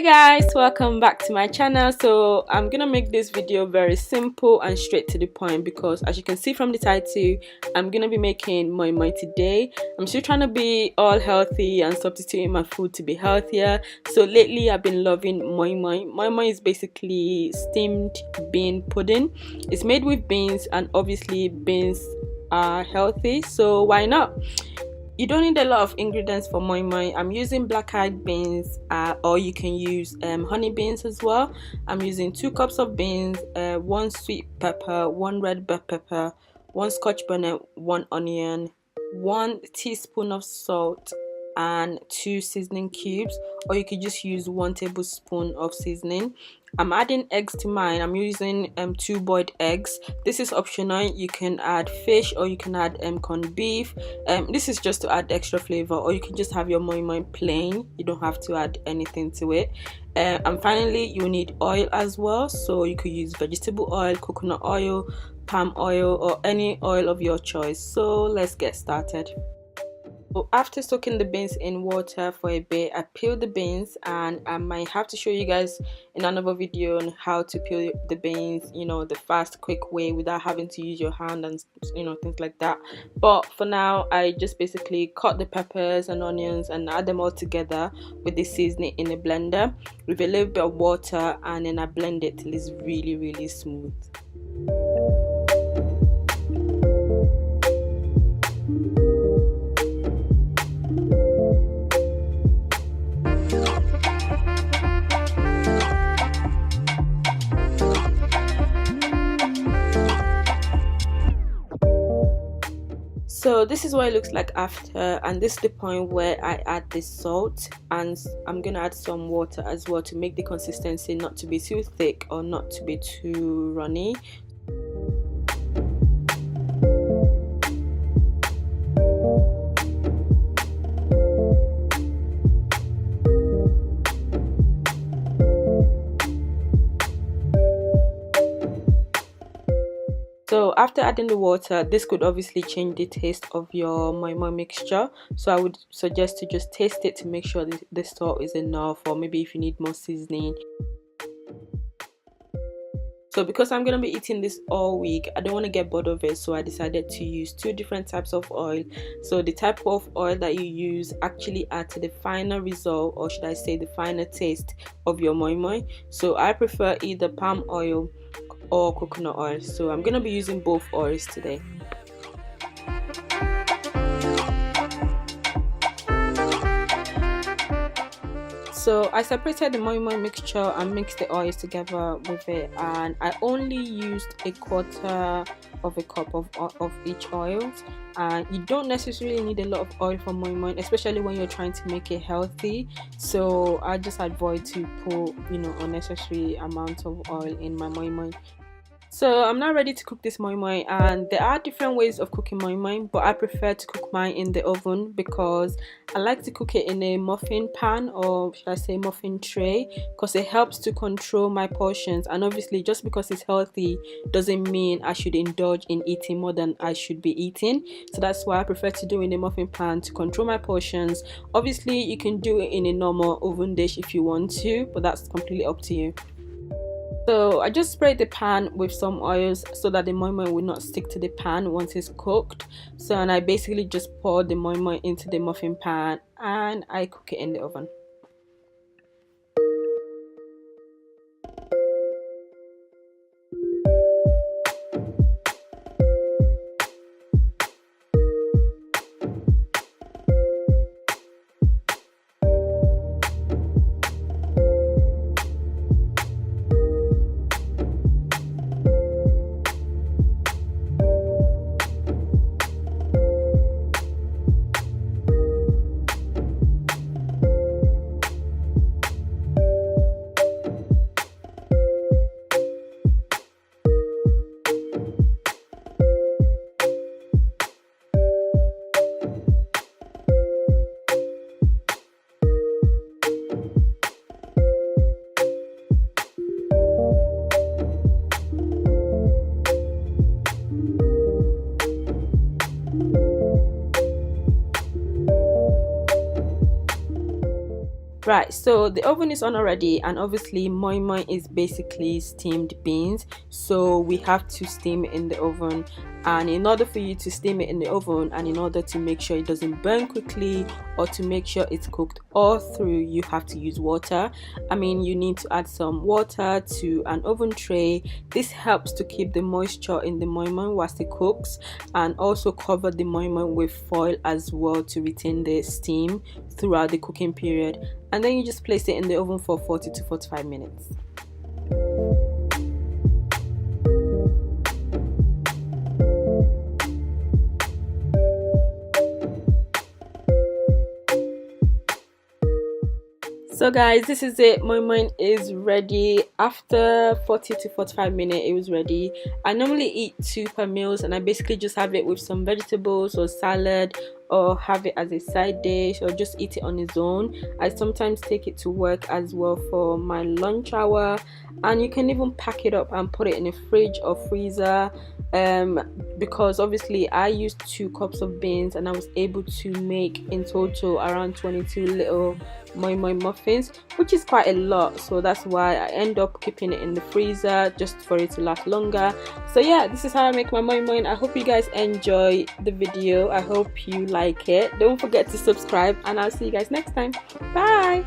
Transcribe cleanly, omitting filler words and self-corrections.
Hey guys, welcome back to my channel. So I'm gonna make this video very simple and straight to the point because as you can see from the title, I'm gonna be making moi moi today. I'm still trying to be all healthy and substituting my food to be healthier. So lately I've been loving moi moi. Moi moi is basically steamed bean pudding. It's made with beans, and obviously beans are healthy, so why not? You don't need a lot of ingredients for moi moi. I'm using black-eyed beans, or you can use honey beans as well. I'm using 2 cups of beans, 1 sweet pepper, 1 red bell pepper, 1 scotch bonnet, 1 onion, 1 teaspoon of salt, and 2 seasoning cubes, or you could just use 1 tablespoon of seasoning. I'm adding eggs to mine. I'm using 2 boiled eggs. This is optional. You can add fish or you can add corned beef. This is just to add extra flavor, or you can just have your moi moi plain. You don't have to add anything to it. And finally, you need oil as well, so you could use vegetable oil, coconut oil, palm oil, or any oil of your choice. So let's get started. So after soaking the beans in water for a bit, I peeled the beans, and I might have to show you guys in another video on how to peel the beans, the fast quick way without having to use your hand and things like that. But for now, I just basically cut the peppers and onions and add them all together with the seasoning in a blender with a little bit of water, and then I blend it till it's really smooth. So this is what it looks like after, and this is the point where I add the salt, and I'm gonna add some water as well to make the consistency not to be too thick or not to be too runny. So after adding the water, this could obviously change the taste of your moi moi mixture. So I would suggest to just taste it to make sure the salt is enough, or maybe if you need more seasoning. So because I'm going to be eating this all week, I don't want to get bored of it, so I decided to use 2 different types of oil. So the type of oil that you use actually add to the final result, or should I say the final taste of your moi moi. So I prefer either palm oil or coconut oil, so I'm going to be using both oils today. So I separated the moi moi mixture and mixed the oils together with it, and I only used 1/4 of a cup of each oils. And you don't necessarily need a lot of oil for moi moi, especially when you're trying to make it healthy. So I just avoid to put unnecessary amount of oil in my moi moi. So I'm now ready to cook this moi moi, and there are different ways of cooking moi moi, but I prefer to cook mine in the oven because I like to cook it in a muffin pan, or should I say muffin tray, because it helps to control my portions. And obviously, just because it's healthy doesn't mean I should indulge in eating more than I should be eating. So that's why I prefer to do it in a muffin pan to control my portions. Obviously, you can do it in a normal oven dish if you want to, but that's completely up to you. So I just sprayed the pan with some oils so that the moi moi will not stick to the pan once it's cooked. So, and I basically just poured the moi moi into the muffin pan and I cook it in the oven. Right, so the oven is on already, and obviously moi moi is basically steamed beans, so we have to steam it in the oven. And in order for you to steam it in the oven, and in order to make sure it doesn't burn quickly, or to make sure it's cooked all through, you have to use water. I mean, you need to add some water to an oven tray. This helps to keep the moisture in the moi moi whilst it cooks, and also cover the moi moi with foil as well to retain the steam throughout the cooking period. And then you just place it in the oven for 40 to 45 minutes. So guys, this is it. My moi is ready. After 40 to 45 minutes, it was ready. I normally eat 2 per meals, and I basically just have it with some vegetables or salad, or have it as a side dish, or just eat it on its own. I sometimes take it to work as well for my lunch hour, and you can even pack it up and put it in a fridge or freezer, because obviously I used 2 cups of beans, and I was able to make in total around 22 little moi moi muffins, which is quite a lot. So that's why I end up keeping it in the freezer just for it to last longer. So yeah, this is how I make my moi moi. I hope you guys enjoy the video. I hope you like it. Don't forget to subscribe, and I'll see you guys next time. Bye.